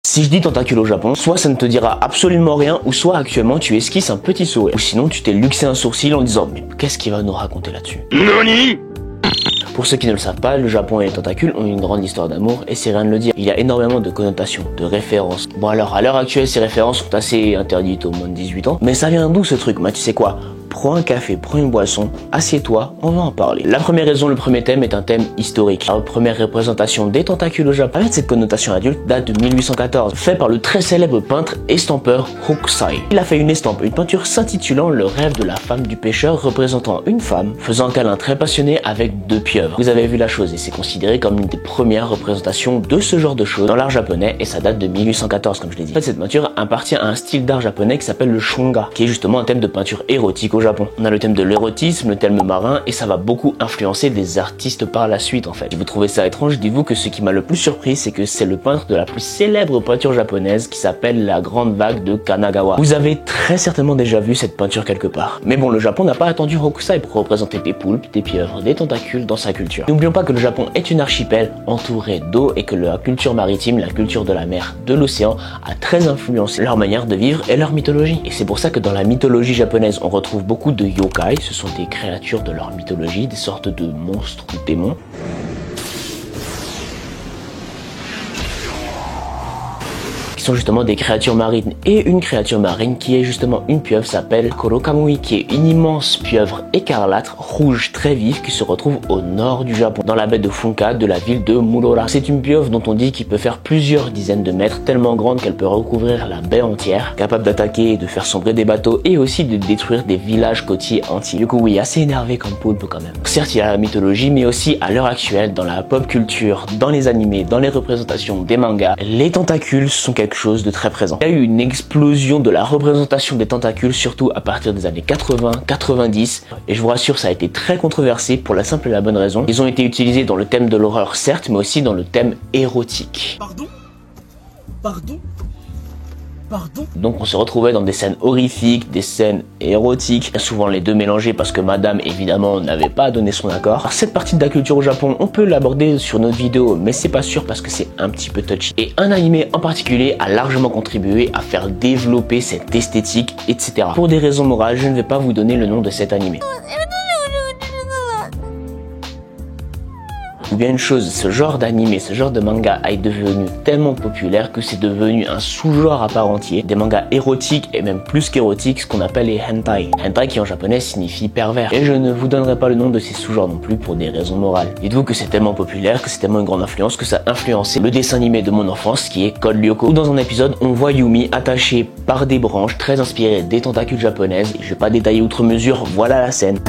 Si je dis tentacule au Japon, soit ça ne te dira absolument rien, ou soit actuellement tu esquisses un petit sourire. Ou sinon tu t'es luxé un sourcil en disant mais qu'est-ce qu'il va nous raconter là-dessus? Nani? Pour ceux qui ne le savent pas, le Japon et les tentacules ont une grande histoire d'amour et c'est rien de le dire. Il y a énormément de connotations, de références. Bon alors, à l'heure actuelle, ces références sont assez interdites aux moins de 18 ans. Mais ça vient d'où ce truc? Bah tu sais quoi? Prends un café, prends une boisson, assieds-toi, on va en parler. La première raison, le premier thème est un thème historique. La première représentation des tentacules au Japon, avec cette connotation adulte, date de 1814, fait par le très célèbre peintre estampeur Hokusai. Il a fait une estampe, une peinture s'intitulant Le rêve de la femme du pêcheur, représentant une femme faisant un câlin très passionné avec deux pieuvres. Vous avez vu la chose et c'est considéré comme une des premières représentations de ce genre de choses dans l'art japonais et ça date de 1814 comme je l'ai dit. En fait, cette peinture appartient à un style d'art japonais qui s'appelle le shunga, qui est justement un thème de peinture érotique au Japon. On a le thème de l'érotisme, le thème marin et ça va beaucoup influencer des artistes par la suite en fait. Si vous trouvez ça étrange, dites-vous que ce qui m'a le plus surpris c'est que c'est le peintre de la plus célèbre peinture japonaise qui s'appelle la Grande Vague de Kanagawa. Vous avez très certainement déjà vu cette peinture quelque part. Mais bon, le Japon n'a pas attendu Hokusai pour représenter des poulpes, des pieuvres, des tentacules dans sa culture. N'oublions pas que le Japon est une archipel entourée d'eau et que la culture maritime, la culture de la mer, de l'océan a très influencé leur manière de vivre et leur mythologie. Et c'est pour ça que dans la mythologie japonaise, on retrouve beaucoup de yokai, ce sont des créatures de leur mythologie, des sortes de monstres ou démons. Sont justement des créatures marines et une créature marine qui est justement une pieuvre s'appelle Korokamui qui est une immense pieuvre écarlate rouge très vive qui se retrouve au nord du Japon dans la baie de Funka de la ville de Murora. C'est une pieuvre dont on dit qu'il peut faire plusieurs dizaines de mètres tellement grande qu'elle peut recouvrir la baie entière, capable d'attaquer et de faire sombrer des bateaux et aussi de détruire des villages côtiers entiers. Du coup oui, assez énervé comme poulpe quand même. Certes il y a la mythologie mais aussi à l'heure actuelle dans la pop culture, dans les animés, dans les représentations des mangas, les tentacules sont quelque chose de très présent. Il y a eu une explosion de la représentation des tentacules, surtout à partir des années 80-90, et je vous rassure, ça a été très controversé pour la simple et la bonne raison. Ils ont été utilisés dans le thème de l'horreur, certes, mais aussi dans le thème érotique. Pardon. Donc on se retrouvait dans des scènes horrifiques, des scènes érotiques, souvent les deux mélangés parce que madame évidemment n'avait pas donné son accord. Alors, cette partie de la culture au Japon, on peut l'aborder sur notre vidéo, mais c'est pas sûr parce que c'est un petit peu touchy. Et un animé en particulier a largement contribué à faire développer cette esthétique, etc. Pour des raisons morales, je ne vais pas vous donner le nom de cet animé. Ou bien une chose, ce genre d'anime, ce genre de manga est devenu tellement populaire que c'est devenu un sous-genre à part entier. Des mangas érotiques et même plus qu'érotiques, ce qu'on appelle les hentai. Hentai qui en japonais signifie pervers. Et je ne vous donnerai pas le nom de ces sous-genres non plus pour des raisons morales. Dites-vous que c'est tellement populaire, que c'est tellement une grande influence, que ça a influencé le dessin animé de mon enfance qui est Code Lyoko. Où dans un épisode, on voit Yumi attachée par des branches très inspirées des tentacules japonaises. Et je vais pas détailler outre mesure, voilà la scène.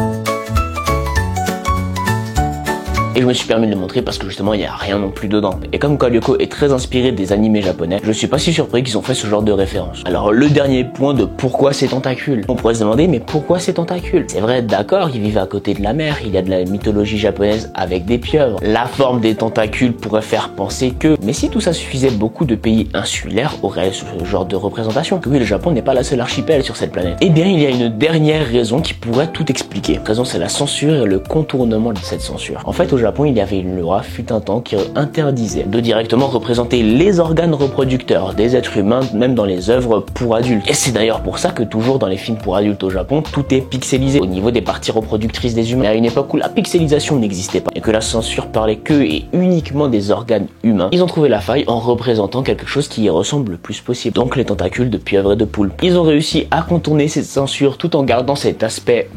Et je me suis permis de le montrer parce que justement il n'y a rien non plus dedans. Et comme Code Lyoko est très inspiré des animés japonais, je suis pas si surpris qu'ils ont fait ce genre de référence. Alors le dernier point de pourquoi ces tentacules. On pourrait se demander mais pourquoi ces tentacules? C'est vrai, d'accord, ils vivent à côté de la mer, il y a de la mythologie japonaise avec des pieuvres. La forme des tentacules pourrait faire penser que... Mais si tout ça suffisait, beaucoup de pays insulaires auraient ce genre de représentation. Que oui, le Japon n'est pas la seule archipel sur cette planète. Eh bien il y a une dernière raison qui pourrait tout expliquer. La raison c'est la censure et le contournement de cette censure. En fait au Japon, il y avait une loi, fut un temps, qui interdisait de directement représenter les organes reproducteurs des êtres humains, même dans les œuvres pour adultes. Et c'est d'ailleurs pour ça que toujours dans les films pour adultes au Japon, tout est pixelisé au niveau des parties reproductrices des humains. Et à une époque où la pixelisation n'existait pas et que la censure parlait que et uniquement des organes humains, ils ont trouvé la faille en représentant quelque chose qui y ressemble le plus possible. Donc les tentacules de pieuvres et de poulpes. Ils ont réussi à contourner cette censure tout en gardant cet aspect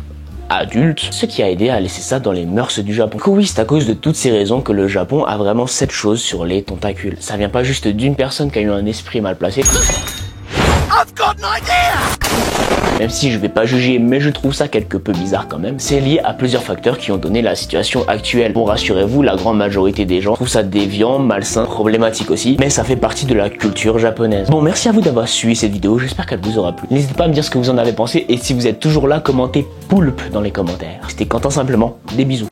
adulte, ce qui a aidé à laisser ça dans les mœurs du Japon. Oui, c'est à cause de toutes ces raisons que le Japon a vraiment cette chose sur les tentacules. Ça vient pas juste d'une personne qui a eu un esprit mal placé. I've got an idea! Même si je vais pas juger, mais je trouve ça quelque peu bizarre quand même. C'est lié à plusieurs facteurs qui ont donné la situation actuelle. Bon, rassurez-vous, la grande majorité des gens trouvent ça déviant, malsain, problématique aussi, mais ça fait partie de la culture japonaise. Bon, merci à vous d'avoir suivi cette vidéo, j'espère qu'elle vous aura plu. N'hésitez pas à me dire ce que vous en avez pensé, et si vous êtes toujours là, commentez poulpe dans les commentaires. C'était Quentin simplement, des bisous.